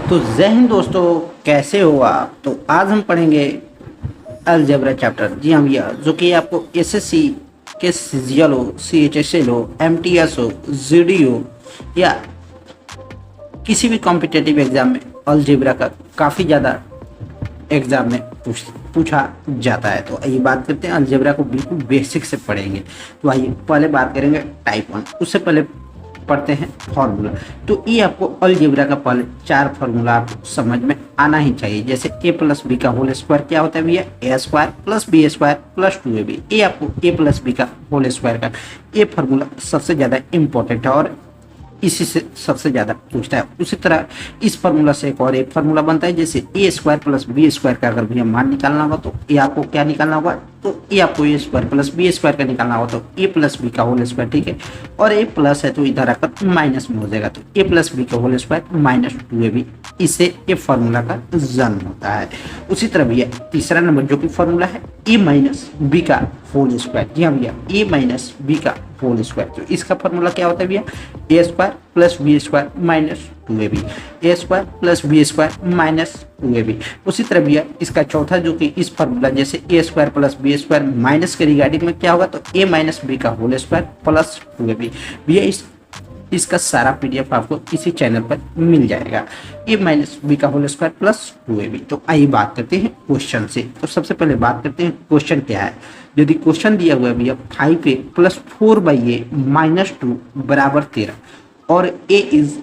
तो जय हिंद दोस्तों, कैसे हो आप। तो आज हम पढ़ेंगे अलजेब्रा चैप्टर। जी हाँ भैया, जो कि आपको एसएससी के सीजीएल हो, सीएचएसएल हो, एमटीएस हो, जीडी या किसी भी कॉम्पिटिटिव एग्जाम में अलजेब्रा का काफ़ी ज़्यादा एग्जाम में पूछा जाता है। तो आइए बात करते हैं अलजेब्रा को, बिल्कुल बेसिक से पढ़ेंगे। तो आइए पहले बात करेंगे टाइप 1, उससे पहले पढ़ते हैं फार्मूला। तो ये आपको अलजेब्रा का पहले 4 फार्मूला आपको समझ में आना ही चाहिए। जैसे a प्लस बी का होल स्क्वायर क्या होता है भैया, A square plus B square plus 2ab। ये आपको a प्लस बी का होल स्क्वायर का ये फार्मूला सबसे ज़्यादा इंपॉर्टेंट है और इसी से सबसे ज़्यादा पूछता है। उसी तरह इस फार्मूला से एक फार्मूला बनता है, जैसे A square plus B square का अगर भैया मान निकालना होगा तो ये आपको क्या निकालना होगा, तो ये आपको ए स्क्वायर प्लस बी स्क्वायर का निकालना होगा, तो ए प्लस बी का होल स्क्वायर। ठीक है, और ए प्लस है तो इधर आकर माइनस में हो जाएगा, तो ए प्लस बी का होल स्क्वायर माइनस 2ab। इससे ये फार्मूला का जन्म होता है। उसी तरह भैया तीसरा नंबर जो कि फार्मूला है ए माइनस बी का होल स्क्वायर। जी हाँ भैया, ए माइनस बी का होल स्क्वायर। तो इसका फार्मूला क्या होता है भैया, A square plus B square minus 2ab, A square plus B square minus 2ab। उसी तरह भैया इसका चौथा जो कि इस फार्मूला जैसे A square plus B square minus के रिगार्डिंग में क्या होगा, तो ए माइनस बी का होल स्क्वायर प्लस 2ab। भैया इसका सारा पीडीएफ आपको इसी चैनल पर मिल जाएगा, ए माइनस बी का होल स्क्वायर प्लस 2ab। तो आइए बात करते हैं क्वेश्चन से। तो सबसे पहले बात करते हैं क्वेश्चन क्या है। यदि क्वेश्चन दिया हुआ है भैया 5a प्लस 4/a माइनस 2 बराबर 13 और a इज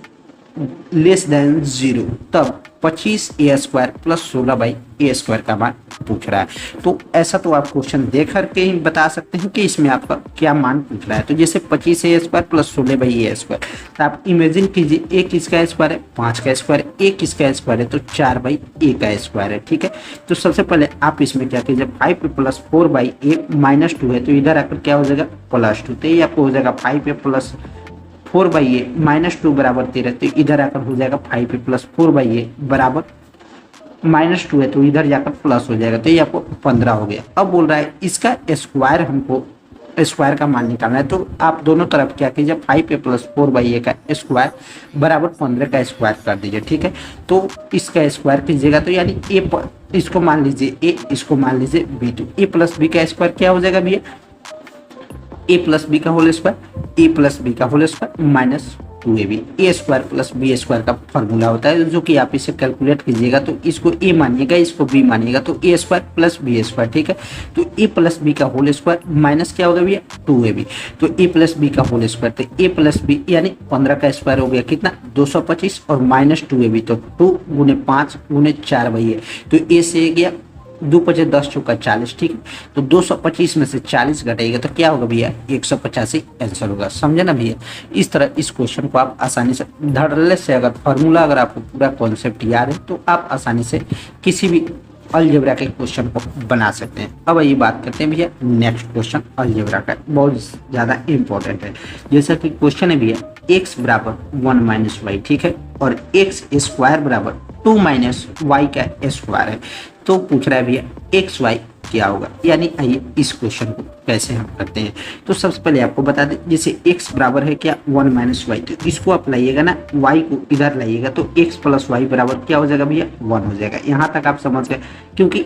लेस देन 0, तब 25a square plus 16/a square का मान पूछ रहा है। तो ऐसा तो आप क्वेश्चन देख करके ही बता सकते हैं कि इसमें आपका क्या मान पूछ रहा है। तो जैसे 25a square plus 16/a square, तो आप इमेजिन कीजिए a किसका स्क्वायर है, 5 का स्क्वायर, a किसका स्क्वायर है, तो 4/a का स्क्वायर है। ठीक है, तो सबसे पहले आप इसमें क्या कीजिए, 5a प्लस 4/a माइनस 2 है तो इधर आकर क्या हो जाएगा प्लस 2, तो ये आपको हो जाएगा 5a प्लस 4/a माइनस 2 बराबर 13, तो इधर आकर हो जाएगा 5a प्लस 4/a बराबर माइनस 2 है तो इधर जाकर प्लस हो जाएगा, तो ये आपको 15 हो गया। अब बोल रहा है इसका स्क्वायर, हमको स्क्वायर का मान निकालना है। तो आप दोनों तरफ क्या कीजिए, 5a प्लस 4/a का स्क्वायर बराबर 15 का स्क्वायर कर दीजिए। ठीक है, तो इसका स्क्वायर कीजिएगा तो यानी इसको मान लीजिए a, इसको मान लीजिए b। तो a प्लस बी का स्क्वायर क्या हो जाएगा भैया, ए प्लस बी का whole square, A plus B का whole square minus 2ab। A square plus B square का फॉर्मूला होता है, जो कि आप इसे कैलकुलेट कीजिएगा तो इसको ए मानिएगा, इसको बी मानिएगा, तो ए स्क्वायर प्लस बी स्क्वायर। ठीक है, तो ए प्लस बी का होल स्क्वायर माइनस क्या होगा भैया 2ab, तो ए प्लस बी का होल स्क्वायर, तो ए प्लस बी यानी 15 का स्क्वायर हो गया कितना 225 और माइनस 2ab, तो 2 गुने 5 गुने 4/a। तो ए से गया 2 5 10 चौका 40। ठीक है, तो 225 में से 40 घटाएगा तो क्या होगा भैया 185 आंसर होगा। समझे ना भैया, इस तरह इस क्वेश्चन को आप आसानी से धड़ल्ले से, अगर फार्मूला अगर आपको पूरा कॉन्सेप्ट याद है तो आप आसानी से किसी भी अलजेब्रा के क्वेश्चन को बना सकते हैं। अब ये बात करते हैं भैया नेक्स्ट क्वेश्चन अलजेब्रा का, बहुत ज़्यादा इंपॉर्टेंट है। जैसा कि क्वेश्चन है भैया x बराबर 1 माइनस वाई। ठीक है, और x स्क्वायर बराबर 2 माइनस वाई का स्क्वायर है। तो पूछ रहा है भैया एक्स वाई क्या होगा, यानी आइए इस क्वेश्चन को कैसे हम करते हैं। तो सबसे पहले आपको बता दें, जैसे x बराबर है क्या 1 माइनस वाई, तो इसको आप लाइएगा ना, y को इधर लाइएगा तो x प्लस वाई बराबर क्या हो जाएगा भैया 1 हो जाएगा। यहाँ तक आप समझ गए, क्योंकि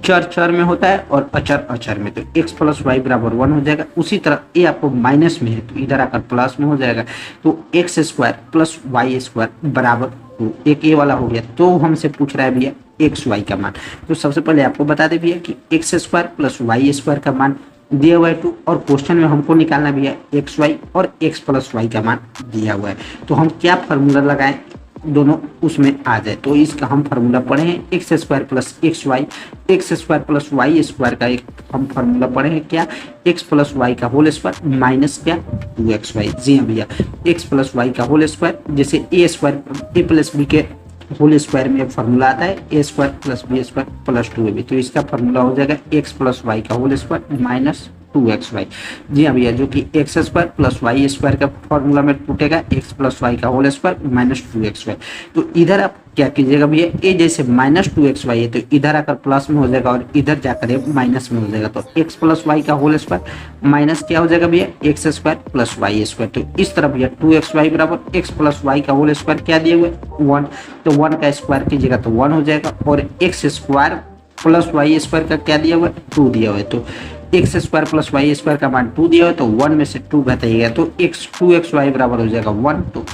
चर चर में होता है और अचर अचर में, तो x प्लस वाई बराबर 1 हो जाएगा। उसी तरह ये आपको माइनस में है तो इधर आकर प्लस में हो जाएगा, तो x square plus Y square बराबर 2, एक ये वाला हो गया। तो हमसे पूछ रहा है भैया एक्स वाई का मान। तो सबसे पहले आपको बता दें भैया कि x square plus Y square का मान दिया हुआ है 2, और क्वेश्चन में हमको निकालना भैया एक्स वाई और एक्स प्लस वाई का मान दिया हुआ है। तो हम क्या फार्मूला लगाएं दोनों उसमें आ जाए, तो इसका हम फार्मूला पढ़े हैं X square plus X Y, X square plus Y square का एक हम फार्मूला पढ़े हैं क्या, एक्स प्लस वाई का होल स्क्वायर माइनस क्या 2xy। जी हाँ भैया, एक्स प्लस वाई का होल स्क्वायर, जैसे A square A plus B के होल स्क्वायर में एक फार्मूला आता है A square plus B square plus 2ab। तो इसका फार्मूला हो जाएगा एक्स प्लस वाई का होल स्क्वायर माइनस 2xy। जी हाँ भैया, जो कि x square plus Y square का फॉर्मूला में टूटेगा, एक्स प्लस वाई का होल स्क्वायर माइनस 2xy। तो इधर आप क्या कीजिएगा भैया, ए जैसे माइनस 2xy है तो इधर आकर प्लस में हो जाएगा और इधर जाकर ये माइनस में हो जाएगा। तो एक्स प्लस वाई का होल स्क्वायर माइनस क्या हो जाएगा भैया, x square plus Y square. तो इस तरह भैया 2xy बराबर एक्स प्लस वाई का होल स्क्वायर क्या दिए हुए 1, तो 1 का स्क्वायर कीजिएगा तो 1 हो जाएगा, और x square plus Y square का क्या दिया हुआ है 2 दिया हुआ है। तो x square plus Y square का मान 2 दिया हुआ है, तो 1 में से 2 घटाइएगा तो एक्स 2xy बराबर हो जाएगा 1। तो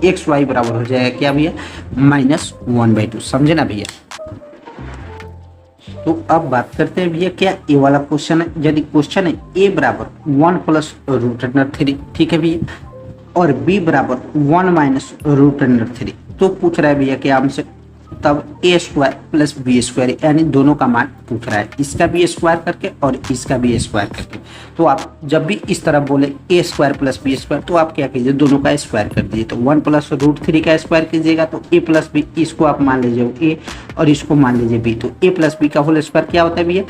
एक्स वाई बराबर हो जाएगा क्या भैया, -1/2। समझे ना भैया। तो अब बात करते हैं भैया, क्या ए वाला क्वेश्चन है। यदि क्वेश्चन है ए बराबर 1 प्लस रूट अंडर 3, ठीक है भैया, और बी बराबर 1 माइनस रूट अंडर 3, तो पूछ रहा है भैया क्या हमसे, तब ए स्क्वायर प्लस बी स्क्वायर यानी दोनों का मान पूछ रहा है, इसका भी स्क्वायर करके और इसका भी स्क्वायर करके। तो आप जब भी इस तरह बोले ए स्क्वायर प्लस बी स्क्वायर, तो आप क्या कीजिए, दोनों का स्क्वायर कर दीजिए। तो 1 प्लस रूट 3 का स्क्वायर कीजिएगा तो ए प्लस बी, इसको आप मान लीजिए ए और इसको मान लीजिए बी। तो ए प्लस बी का होल स्क्वायर क्या होता है भैया,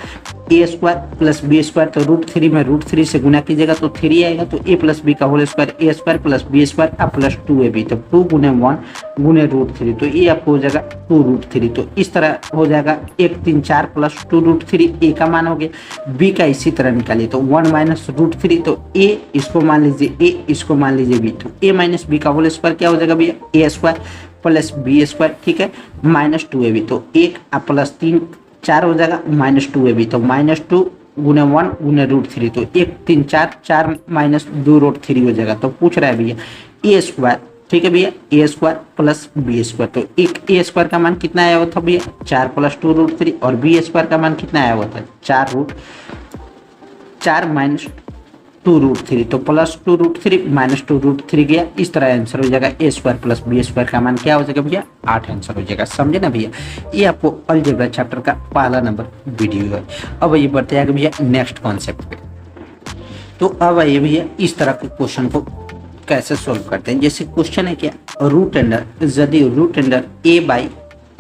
A square plus B square. तो रूट 3 में रूट 3 से गुना कीजिएगा तो 3 आएगा। तो ए प्लस बी का whole square A square plus B square अब प्लस 2ab। तो 2 गुने 1 गुने रूट 3, तो ये आपको हो जाएगा 2 रूट 3। तो इस तरह हो जाएगा 1 3 4 प्लस 2 रूट 3, ए का मान हो गया। बी का इसी तरह निकालिए तो 1 माइनस रूट 3, तो ए इसको मान लीजिए ए, इसको मान लीजिए बी। तो ए माइनस बी का होल स्क्वायर क्या हो जाएगा भैया, A square plus B square, ठीक है, माइनस 2ab। तो 1 प्लस 3 4 हो जाएगा माइनस 2ab। तो माइनस 2 गुने 1 गुने रूट 3, तो 1 3 4 4 माइनस 2 रूट 3 हो जाएगा। तो पूछ रहा है भैया ए स्क्वायर, ठीक है भैया, A square plus B square. तो एक ए स्क्वायर का मान कितना आया हुआ था भैया 4 प्लस 2 रूट 3, और बी स्क्वायर का मान कितना आया हुआ था 4 माइनस 2 रूट 3। तो प्लस 2 रूट 3 माइनस 2 रूट 3 गया। इस तरह आंसर हो जाएगा ए स्क्वायर प्लस बी स्क्वायर का मान क्या हो जाएगा भैया 8 आंसर हो जाएगा। समझे ना भैया। ये आपको अलजेब्रा चैप्टर का पहला नंबर वीडियो है। अब ये बढ़ते आगे भैया नेक्स्ट कॉन्सेप्ट पे। तो अब आइए भैया इस तरह के क्वेश्चन को कैसे सोल्व करते हैं। जैसे क्वेश्चन है क्या, रूट अंडर यदि root under A by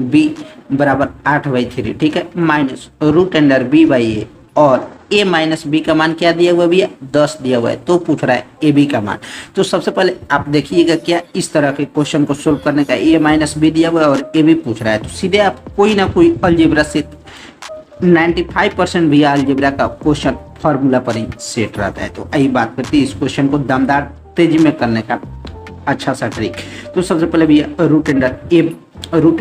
B बराबर 8/3, ठीक है, minus root under B by A, और a माइनस बी का मान क्या दिया हुआ है भैया 10 दिया हुआ है। तो पूछ रहा है ए बी का मान। तो सबसे पहले आप देखिएगा क्या इस तरह के क्वेश्चन को सोल्व करने का, a माइनस बी दिया हुआ है और ए बी पूछ रहा है, तो सीधे आप कोई ना कोई अलजेब्रा से 95% भैया अलजेब्रा का क्वेश्चन फॉर्मूला पर ही सेट रहता है। तो यही बात करती है इस क्वेश्चन को दमदार तेजी में करने का अच्छा सा ट्रिक। तो सबसे पहले भैया root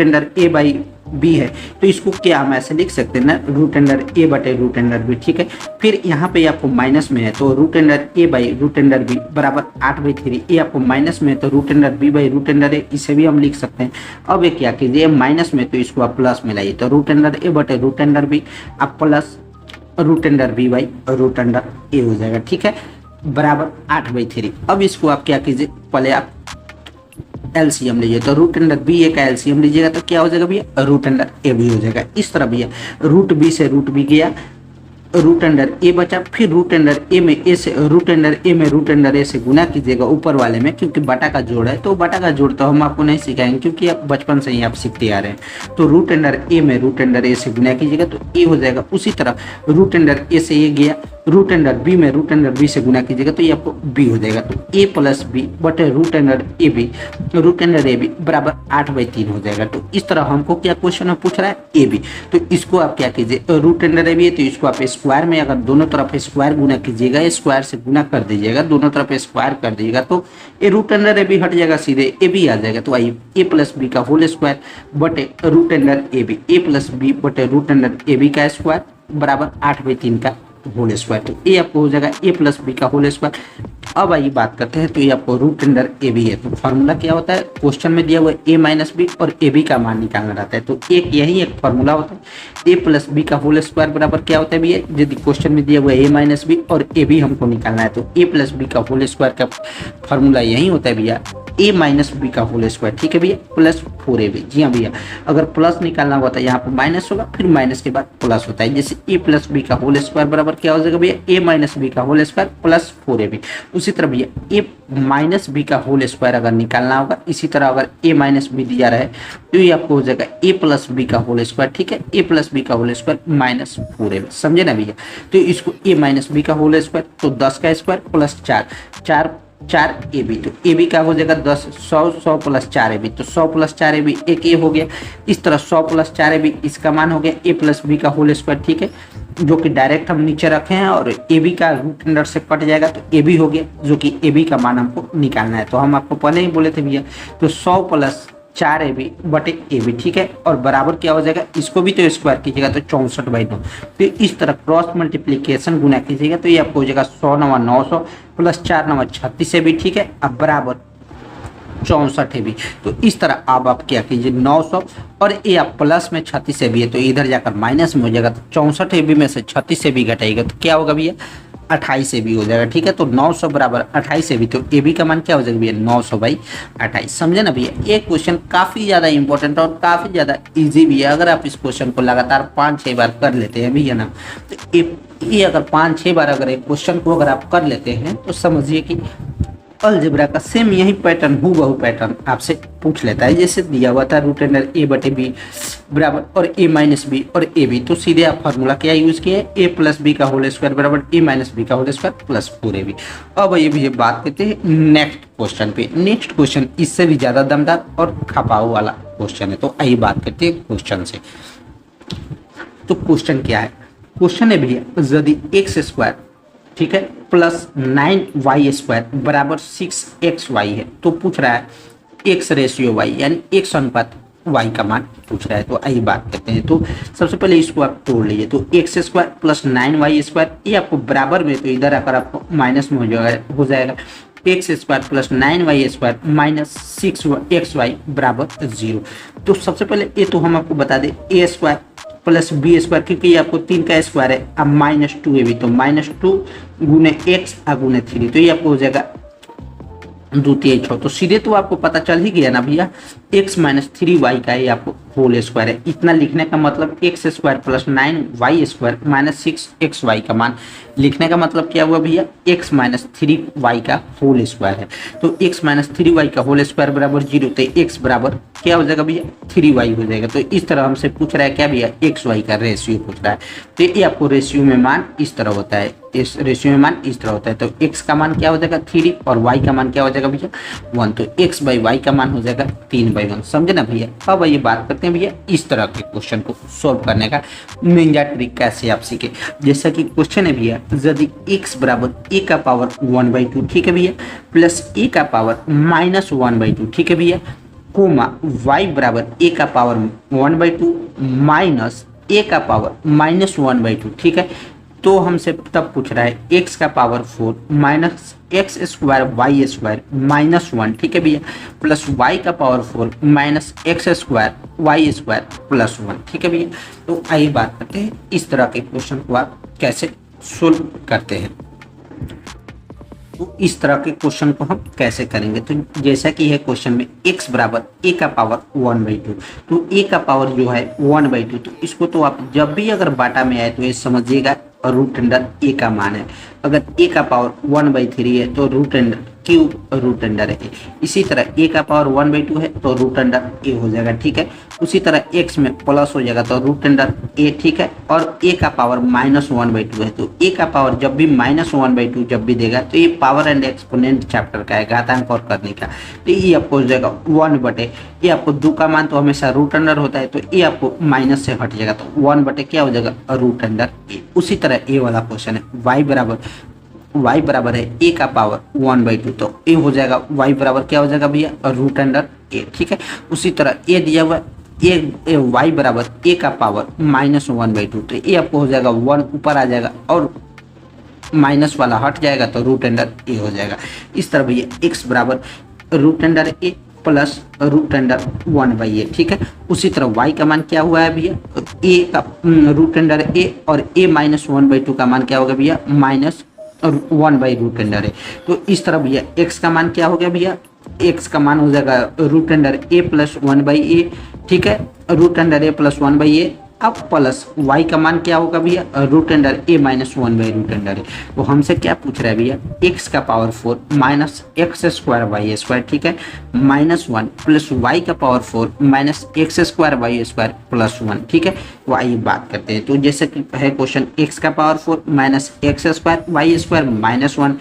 under A by b है, तो इसको क्या हम ऐसे लिख सकते हैं ना, रूट अंडर ए बटे रूट अंडर बी, ठीक है। फिर यहाँ पे आपको माइनस में है तो root under A by root under B बराबर 8/3। ये आपको माइनस में है तो root under B by root under A, इसे भी हम लिख सकते हैं। अब ये क्या कीजिए माइनस में तो इसको आप प्लस में लाइए, तो रूट अंडर ए बटे रूट अंडर बी आप plus root under B by root under A हो जाएगा, ठीक है, बराबर 8/3। अब इसको आप क्या कीजिए, पहले आप एलसीएम लीजिए, तो रूट अंडर बी ए का एलसीएम लीजिएगा तो क्या हो जाएगा भैया रूट अंडर ए बी हो जाएगा। इस तरह भैया रूट बी से रूट बी गया, रूट अंडर ए बचा, फिर रूट अंडर ए में ए से रूट अंडर ए में रूट अंडर ए से गुना कीजिएगा ऊपर वाले में, क्योंकि बटा का जोड़ है। तो बटा का जोड़ तो हम आपको नहीं सिखाएंगे क्योंकि आप बचपन से ही आप सीखते आ रहे हैं। तो रूट अंडर ए में रूट अंडर ए से गुना कीजिएगा तो ए हो जाएगा। उसी तरह रूट अंडर ए से ए गया, रूट अंडर बी में रूट अंडर बी से गुना कीजिएगा तो ये आपको बी हो जाएगा। तो ए प्लस बी बटे रूट अंडर ए बी बराबर 8/3 हो जाएगा। तो इस तरह हमको क्या क्वेश्चन में पूछ रहा है ए बी, तो इसको आप क्या कीजिए, रूट अंडर ए बी है तो इसको आप स्क्वायर में अगर दोनों तरफ स्क्वायर गुना कीजिएगा, स्क्वायर से गुना कर दीजिएगा, दोनों तरफ स्क्वायर कर दीजिएगा तो ये रूट अंडर ए बी हट जाएगा, सीधे ए बी आ जाएगा। तो आइए ए प्लस बी का होल स्क्वायर बटे root under a b, a plus b बटे रूट अंडर ए बी का स्क्वायर बराबर 8/3 का होल स्क्वायर। तो ये आपको हो जाएगा ए प्लस बी का होल स्क्वायर। अब आइए बात करते हैं, तो ये आपको रूट अंडर ए बी है। तो फॉर्मूला क्या होता है, क्वेश्चन में दिया हुआ है ए माइनस बी और ए बी का मान निकालना रहता है। तो एक यही एक फॉर्मूला होता है, ए प्लस बी का होल स्क्वायर बराबर क्या होता है भैया, यदि क्वेश्चन में दिया हुआ है ए माइनस बी और ए बी हमको निकालना है तो ए प्लस बी का होल स्क्वायर का फॉर्मूला यही होता है भैया ए माइनस बी का होल स्क्वायर, ठीक है भैया, प्लस 4ab। जी हाँ भैया, अगर प्लस निकालना होता है यहाँ पर माइनस होगा, फिर माइनस के बाद प्लस होता है। जैसे ए प्लस बी का होल स्क्वायर बराबर क्या हो जाएगा भैया ए माइनस बी का होल स्क्वायर प्लस 4ab। उसी तरह भैया ए माइनस बी का होल स्क्वायर अगर निकालना होगा, इसी तरह अगर ए माइनस बी दिया रहे तो ये आपको हो जाएगा ए प्लस बी का होल स्क्वायर, ठीक है, ए प्लस बी का होल स्क्वायर माइनस 4ab, समझे ना भैया। तो इसको ए माइनस बी का होल स्क्वायर तो 10 का स्क्वायर प्लस 4 ए बी, तो ए बी का हो जाएगा 10, 100 प्लस 4 ए बी, तो 100 प्लस 4 ए बी एक ए हो गया। इस तरह 100 प्लस 4 ए बी इसका मान हो गया ए प्लस बी का होल स्क्वायर, ठीक है, जो कि डायरेक्ट हम नीचे रखे हैं और ए बी का रूट अंडर से कट जाएगा तो ए बी हो गया, जो कि ए बी का मान हमको निकालना है। तो हम आपको पहले ही बोले थे भैया, तो 100 प्लस 4 ए बी बटे ए बी, ठीक है, और बराबर क्या हो जाएगा, इसको भी तो स्क्वायर कीजिएगा तो 64/9। तो इस तरह क्रॉस मल्टीप्लीकेशन गुना कीजिएगा तो ये आपको हो जाएगा 100 9 900 प्लस 4 9 36 ए बी, ठीक है, अब बराबर 64 ए बी। तो इस तरह अब आप क्या कीजिए 900 और ये आप प्लस में 36 ए बी है तो इधर जाकर माइनस में हो जाएगा, तो 64 ए बी में से 36 ए बी घटाएगा तो क्या होगा भैया 28 ए बी हो जाएगा, ठीक है। तो 900 बराबर 28 ए बी, तो ए बी का मान क्या हो जाएगा भैया 900/28, समझे ना भैया। ये क्वेश्चन काफ़ी ज़्यादा इंपॉर्टेंट और काफ़ी ज़्यादा इजी भी है। अगर आप इस क्वेश्चन को लगातार 5-6 बार कर लेते हैं भैया ना, तो ये अगर 5-6 बार अगर एक क्वेश्चन को अगर आप कर लेते हैं तो समझिए कि अलजेब्रा का सेम यही पैटर्न हूबहू पैटर्न आपसे पूछ लेता है। जैसे दिया हुआ था रूट अंडर ए बटे बी बराबर और ए माइनस बी और ए बी, तो सीधे आप फार्मूला क्या यूज किए, ए प्लस बी का होल स्क्वायर बराबर ए माइनस बी का होल स्क्वायर प्लस 4ab। अब ये भी बात करते हैं नेक्स्ट क्वेश्चन पे। नेक्स्ट क्वेश्चन इससे भी ज्यादा दमदार और खपाऊ वाला क्वेश्चन है, तो आइए बात करते हैं क्वेश्चन से। तो क्वेश्चन क्या है, क्वेश्चन है भैया यदि एक्स स्क्वायर, ठीक है, प्लस 9y स्क्वायर बराबर 6xy है, तो पूछ रहा है x रेशियो y यानी x अनुपात y का मान पूछ रहा है। तो आइए बात करते हैं। तो सबसे पहले इसको आप तोड़ लीजिए, तो x square plus 9y square ये आपको बराबर में, तो इधर आकर आपको माइनस में हो जाएगा x square plus 9y square minus 6xy बराबर 0। तो सबसे पहले ये तो हम आपको बता दें ए स्क्वायर प्लस बी स्क्वायर, क्योंकि ये आपको 3 का स्क्वायर है, अब माइनस 2ab, तो माइनस 2 गुने एक्स गुने 3, तो ये आपको हो जाएगा 2 3 6। तो सीधे तो आपको पता चल ही गया ना भैया x माइनस 3y का ये आपको होल स्क्वायर है। इतना लिखने का मतलब x square plus 9y square minus 6xy का मान लिखने का मतलब क्या हुआ भैया x माइनस 3y का होल स्क्वायर है। तो x माइनस 3y का होल स्क्वायर बराबर 0, तो x बराबर क्या हो जाएगा भैया 3y हो जाएगा। तो इस तरह हमसे पूछ रहा है क्या भैया XY का रेशियो पूछ रहा है। तो ये आपको रेशियो में मान इस तरह होता है, इस रेशियो में मान इस तरह होता है। तो x का मान क्या हो जाएगा 3 और y का मान क्या हो जाएगा भैया 1, तो x/y का मान हो जाएगा 3/1, समझे ना भैया। अब ये बात करते हैं भैया इस तरह के क्वेश्चन को सॉल्व करने का निंजा ट्रिक कैसे आप सीखे। जैसा कि क्वेश्चन है भैया यदि x बराबर a का पावर 1/2, ठीक है भैया, प्लस a का पावर माइनस 1/2, ठीक है भैया, कोमा y बराबर a का पावर 1/2 माइनस a का पावर माइनस 1/2, ठीक है। तो हमसे तब पूछ रहा है x का power 4 minus x square Y square minus 1, ठीक है भैया, प्लस y का power 4 minus x square Y square plus 1, ठीक है भैया। तो आइए बात करते हैं इस तरह के क्वेश्चन को आप कैसे सोल्व करते हैं। तो इस तरह के क्वेश्चन को हम कैसे करेंगे, तो जैसा कि है क्वेश्चन में x बराबर a का पावर 1/2, तो a का पावर जो है 1/2, तो इसको तो आप जब भी अगर बाटा में आए तो ये समझिएगा रूट अंडर a का मान है। अगर a का पावर 1/3 है तो root under cube root under है। इसी तरह a का पावर 1/2 है तो रूट अंडर a हो जाएगा, ठीक है। उसी तरह x में प्लस हो जाएगा तो रूट अंडर a, ठीक है। और a का पावर माइनस 1/2 है, तो a का पावर जब भी माइनस 1/2 जब भी देगा तो ये पावर एंड एक्सपोनेंट चैप्टर का है, घातांक और करने का। तो ये आपको हो जाएगा 1/, ये आपको 2 का मान तो हमेशा रूट अंडर होता है, तो ये आपको माइनस से हट जाएगा, तो 1/, क्या हो जाएगा रूट अंडर a। उसी तरह a वाला क्वेश्चन है y बराबर है a का पावर 1/2, तो a हो जाएगा y बराबर क्या हो जाएगा भैया रूट अंडर a, ठीक है। उसी तरह a दिया हुआ y बराबर a का पावर माइनस 1/2, तो ये आपको हो जाएगा 1 ऊपर आ जाएगा और माइनस वाला हट जाएगा तो रूट अंडर a हो जाएगा। इस तरह भैया x बराबर root under a plus root under 1/a, ठीक है। उसी तरह y का मान क्या हुआ है भैया a का रूट अंडर a और a माइनस 1/2 का मान क्या होगा भैया माइनस 1/रूट अंडर है। तो इस तरह भैया x का मान क्या हो गया भैया, x का मान हो जाएगा root under a plus 1/a, ठीक है, root under a plus 1/a अब प्लस y का मान क्या होगा भैया, root under a minus 1 by root under A. तो हमसे क्या पूछ रहा है भैया, x का power 4 minus x square Y square, ठीक है, माइनस 1 प्लस y का power 4 minus x square Y square plus 1, ठीक है। तो आइए बात करते हैं। तो जैसे कि है क्वेश्चन, x का power 4 minus x square Y square minus 1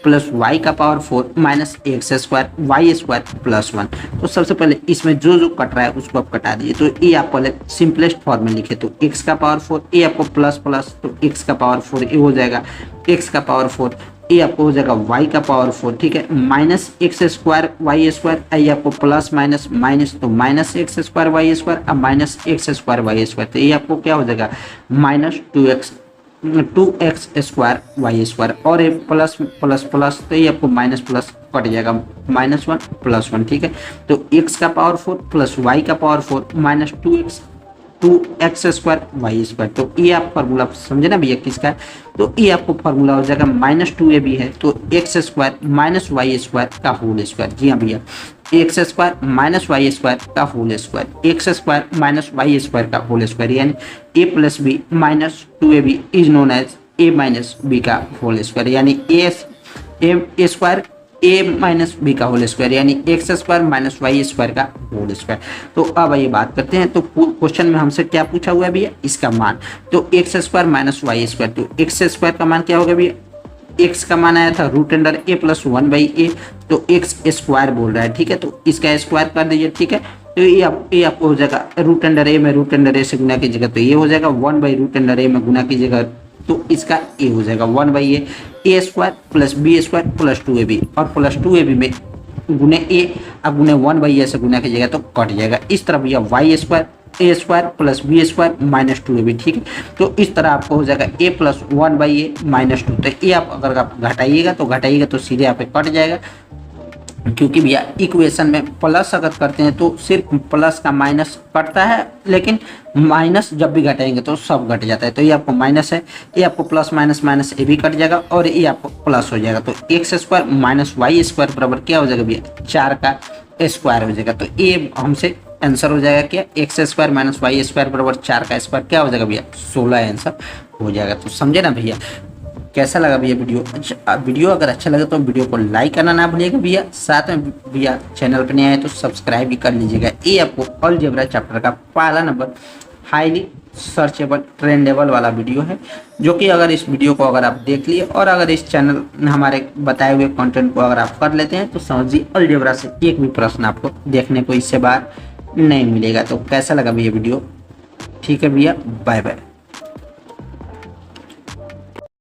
plus y का power 4 minus x square Y square plus 1। तो सबसे पहले इसमें जो जो कट रहा है उसको आप कटा दीजिए। तो ये आप पहले सिंपलेस्ट फॉर्म में लिखे, तो x का पावर 4 ये आपको प्लस प्लस, तो x का पावर 4 ये हो जाएगा x का पावर 4, ये आपको हो जाएगा y का पावर 4, ठीक है, minus x square Y square, ये आपको प्लस माइनस माइनस, तो minus x square Y square अब minus x square Y square, तो ये आपको क्या हो जाएगा minus 2x square Y square, और ये प्लस प्लस प्लस, तो ये आपको माइनस प्लस कट जाएगा माइनस 1 प्लस 1, ठीक है। तो x का पावर 4 प्लस y का power 4 minus 2x square Y square, तो ये आप फार्मूला समझे ना भैया किसका है। तो ये आपको फार्मूला हो जाएगा माइनस 2ab है, तो x square minus Y square का होल स्क्वायर। जी हाँ भैया, x square minus Y square का whole square, X square minus Y square का होल स्क्वायर, यानी A plus B minus 2ab is known as A minus B का whole square, यानी A square A minus B का whole square, यानी X square minus Y square का whole square. तो अब ये बात करते हैं। तो क्वेश्चन में हमसे क्या पूछा हुआ है भैया, इसका मान, तो x square minus Y square, तो एक्स स्क्वायर का मान क्या होगा भैया, एक्स का मान आया था root under A plus 1 by A, तो एक्स स्क्वायर बोल रहा है, ठीक है, तो इसका स्क्वायर कर दीजिए, ठीक है। तो ये आपको हो जाएगा रूट अंडर ए में रूट अंडर ए से गुना कीजिएगा, तो ये हो जाएगा 1 बाई रूट अंडर ए में गुना कीजिएगा, तो इसका ए हो जाएगा 1 by a square plus B square plus 2ab, और प्लस 2ab में गुने ए, अब गुने 1 बाई ए से गुना कीजिएगा तो कट जाएगा। इस तरह भैया Y square A square plus B square minus 2ab, ठीक है। तो इस तरह आपको हो जाएगा A plus 1 by A minus 2, तो ये आप अगर आप घटाइएगा तो सीधे यहाँ पे कट जाएगा, क्योंकि भैया इक्वेशन में प्लस अगर करते हैं तो सिर्फ प्लस का माइनस कटता है, लेकिन माइनस जब भी घटाएंगे तो सब घट जाता है। तो ये आपको माइनस है, ये आपको प्लस माइनस माइनस ये भी कट जाएगा, और ये आपको प्लस हो जाएगा। तो x square minus Y square बराबर क्या हो जाएगा भैया, 4 का स्क्वायर हो जाएगा। तो ये हमसे आंसर हो जाएगा क्या, x square minus Y square बराबर 4 का स्क्वायर क्या हो जाएगा भैया, 16 आंसर हो जाएगा। तो समझे ना भैया, कैसा लगा भैया वीडियो? अच्छा, वीडियो अगर अच्छा लगे तो वीडियो को लाइक करना ना भूलिएगा भैया, साथ में भैया चैनल पर नहीं आए तो सब्सक्राइब भी कर लीजिएगा। ये आपको अलजेब्रा चैप्टर का पहला नंबर हाईली सर्चेबल ट्रेंडेबल वाला वीडियो है, जो कि अगर इस वीडियो को अगर आप देख लिए और अगर इस चैनल हमारे बताए हुए कंटेंट को अगर आप कर लेते हैं तो समझिए अलजेब्रा से एक भी प्रश्न आपको देखने को इससे बाहर नहीं मिलेगा। तो कैसा लगा भैया वीडियो? ठीक है भैया, बाय बाय।